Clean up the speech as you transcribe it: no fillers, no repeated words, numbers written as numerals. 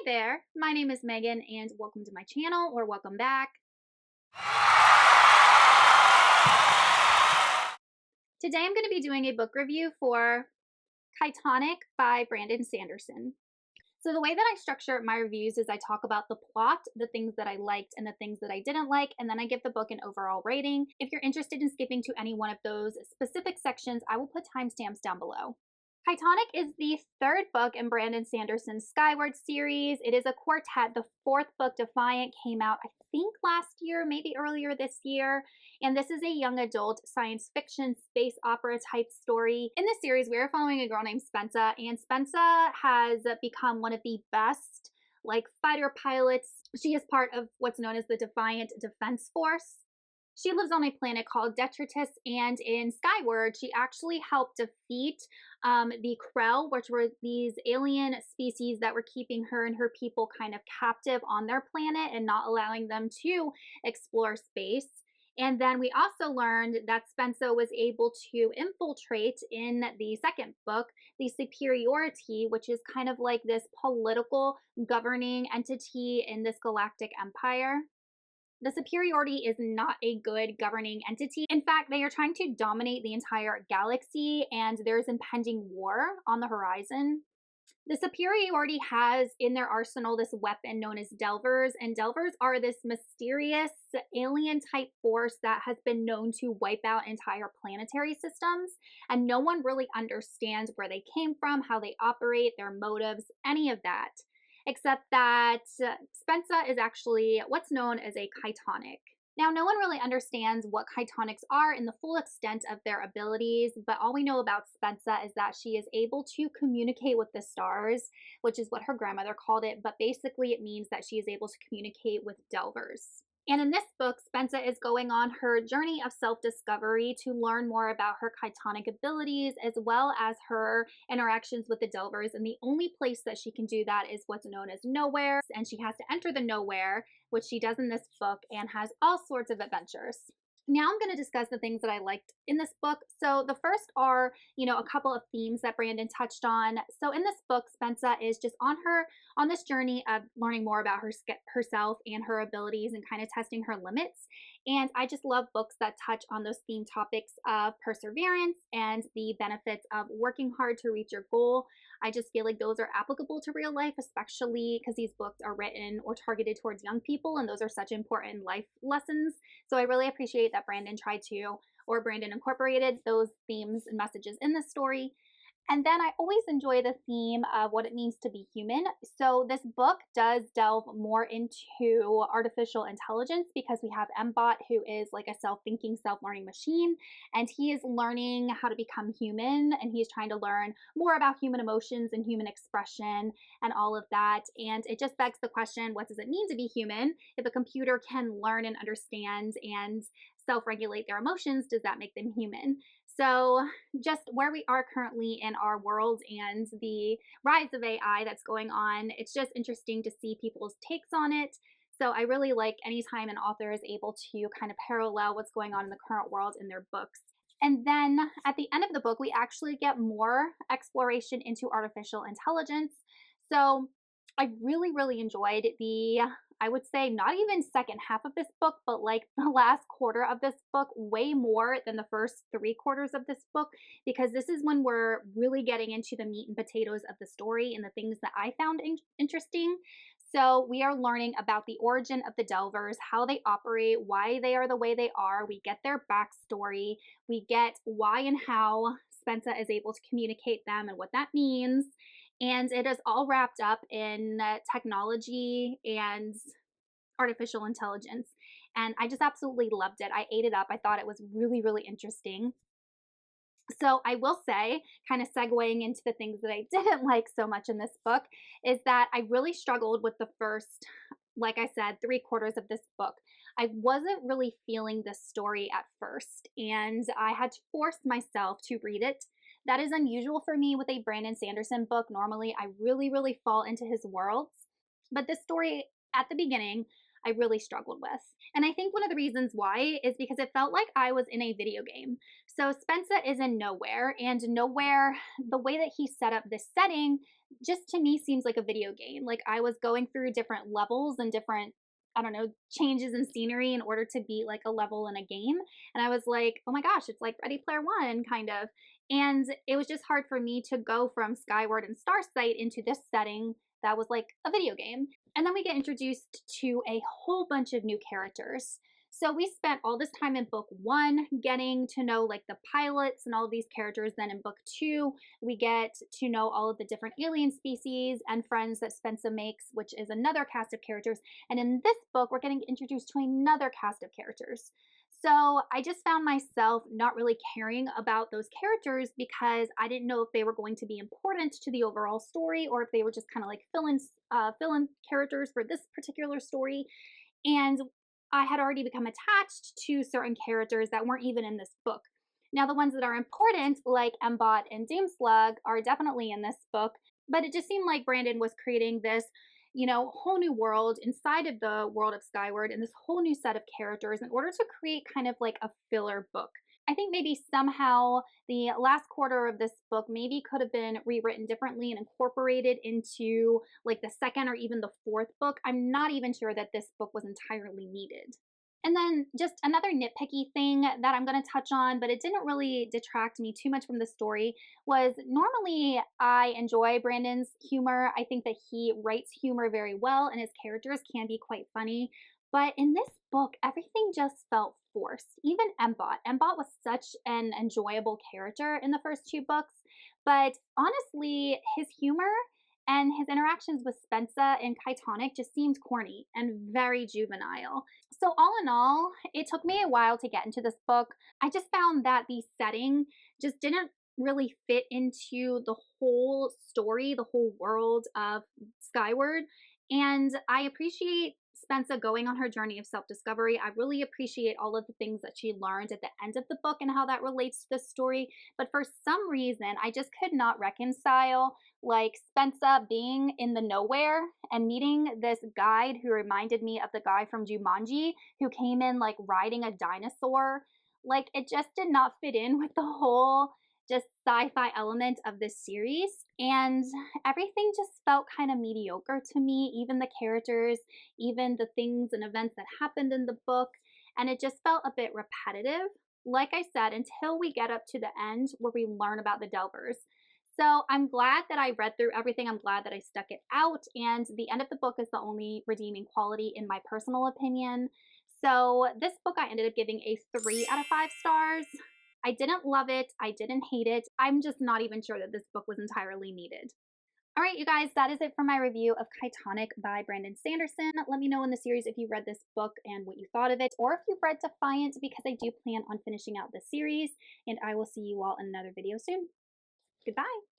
Hey there, my name is Megan and welcome to my channel, or welcome back. Today I'm going to be doing a book review for Cytonic by Brandon Sanderson. So the way that I structure my reviews is I talk about the plot, the things that I liked and the things that I didn't like, and then I give the book an overall rating. If you're interested in skipping to any one of those specific sections, I will put timestamps down below. Cytonic is the third book in Brandon Sanderson's Skyward series. It is a quartet. The fourth book, Defiant, came out, I think, last year, maybe earlier this year. And this is a young adult science fiction space opera type story. In this series, we are following a girl named Spensa, and Spensa has become one of the best fighter pilots. She is part of what's known as the Defiant Defense Force. She lives on a planet called Detritus, and in Skyward, she actually helped defeat the Krell, which were these alien species that were keeping her and her people kind of captive on their planet and not allowing them to explore space. And then we also learned that Spensa was able to infiltrate in the second book, the Superiority, which is kind of like this political governing entity in this galactic empire. The Superiority is not a good governing entity. In fact, they are trying to dominate the entire galaxy, and there's impending war on the horizon. The Superiority has in their arsenal this weapon known as Delvers, and Delvers are this mysterious alien-type force that has been known to wipe out entire planetary systems, and no one really understands where they came from, how they operate, their motives, any of that. Except that Spensa is actually what's known as a Cytonic. Now, no one really understands what Cytonics are in the full extent of their abilities, but all we know about Spensa is that she is able to communicate with the stars, which is what her grandmother called it, but basically it means that she is able to communicate with Delvers. And in this book, Spensa is going on her journey of self-discovery to learn more about her Cytonic abilities, as well as her interactions with the Delvers. And the only place that she can do that is what's known as Nowhere. And she has to enter the Nowhere, which she does in this book, and has all sorts of adventures. Now I'm going to discuss the things that I liked in this book. So the first are, a couple of themes that Brandon touched on. So in this book, Spensa is just on this journey of learning more about herself and her abilities and kind of testing her limits. And I just love books that touch on those theme topics of perseverance and the benefits of working hard to reach your goal. I just feel like those are applicable to real life, especially because these books are written or targeted towards young people, and those are such important life lessons. So I really appreciate that Brandon incorporated those themes and messages in this story. And then I always enjoy the theme of what it means to be human. So this book does delve more into artificial intelligence because we have Mbot, who is like a self-thinking, self-learning machine, and he is learning how to become human, and he's trying to learn more about human emotions and human expression and all of that. And it just begs the question, what does it mean to be human? If a computer can learn and understand and self-regulate their emotions, does that make them human? So just where we are currently in our world and the rise of AI that's going on, it's just interesting to see people's takes on it. So I really like anytime an author is able to kind of parallel what's going on in the current world in their books. And then at the end of the book, we actually get more exploration into artificial intelligence. So I really, really enjoyed I would say not even second half of this book, but like the last quarter of this book, way more than the first 3/4 of this book, because this is when we're really getting into the meat and potatoes of the story and the things that I found interesting. So we are learning about the origin of the Delvers, how they operate, why they are the way they are. We get their backstory. We get why and how Spensa is able to communicate them and what that means. And it is all wrapped up in technology and artificial intelligence. And I just absolutely loved it. I ate it up. I thought it was really, really interesting. So I will say, kind of segueing into the things that I didn't like so much in this book, is that I really struggled with the first, like I said, 3/4 of this book. I wasn't really feeling this story at first, and I had to force myself to read it. That is unusual for me with a Brandon Sanderson book. Normally, I really, really fall into his worlds. But this story, at the beginning, I really struggled with. And I think one of the reasons why is because it felt like I was in a video game. So Spensa is in Nowhere, and Nowhere, the way that he set up this setting, just to me seems like a video game. Like I was going through different levels and different, I don't know, changes in scenery in order to beat like a level in a game. And I was like, oh my gosh, it's like Ready Player One kind of. And it was just hard for me to go from Skyward and Starsight into this setting that was like a video game. And then we get introduced to a whole bunch of new characters. So we spent all this time in book one getting to know like the pilots and all of these characters. Then in book two, we get to know all of the different alien species and friends that Spencer makes, which is another cast of characters. And in this book, we're getting introduced to another cast of characters. So I just found myself not really caring about those characters because I didn't know if they were going to be important to the overall story or if they were just kind of like fill-in characters for this particular story. And I had already become attached to certain characters that weren't even in this book. Now, the ones that are important, like Mbot and Doomslug, are definitely in this book, but it just seemed like Brandon was creating this, whole new world inside of the world of Skyward and this whole new set of characters in order to create kind of like a filler book. I think maybe somehow the last quarter of this book maybe could have been rewritten differently and incorporated into like the second or even the fourth book. I'm not even sure that this book was entirely needed. And then just another nitpicky thing that I'm going to touch on, but it didn't really detract me too much from the story, was normally I enjoy Brandon's humor. I think that he writes humor very well and his characters can be quite funny. But in this book, everything just felt forced. Even Mbot. Mbot was such an enjoyable character in the first two books, but honestly, his humor and his interactions with Spencer and Cytonic just seemed corny and very juvenile. So all in all, it took me a while to get into this book. I just found that the setting just didn't really fit into the whole story, the whole world of Skyward. And I appreciate Spencer going on her journey of self-discovery. I really appreciate all of the things that she learned at the end of the book and how that relates to the story. But for some reason, I just could not reconcile like Spencer being in the nowhere and meeting this guide who reminded me of the guy from Jumanji who came in like riding a dinosaur. Like it just did not fit in with the whole just sci-fi element of this series, and everything just felt kind of mediocre to me, even the characters, even the things and events that happened in the book, and it just felt a bit repetitive, like I said, until we get up to the end where we learn about the Delvers. So I'm glad that I read through everything. I'm glad that I stuck it out, and the end of the book is the only redeeming quality in my personal opinion. So this book I ended up giving a 3 out of 5 stars. I didn't love it. I didn't hate it. I'm just not even sure that this book was entirely needed. All right, you guys, that is it for my review of Cytonic by Brandon Sanderson. Let me know in the series if you read this book and what you thought of it, or if you've read Defiant, because I do plan on finishing out this series, and I will see you all in another video soon. Goodbye.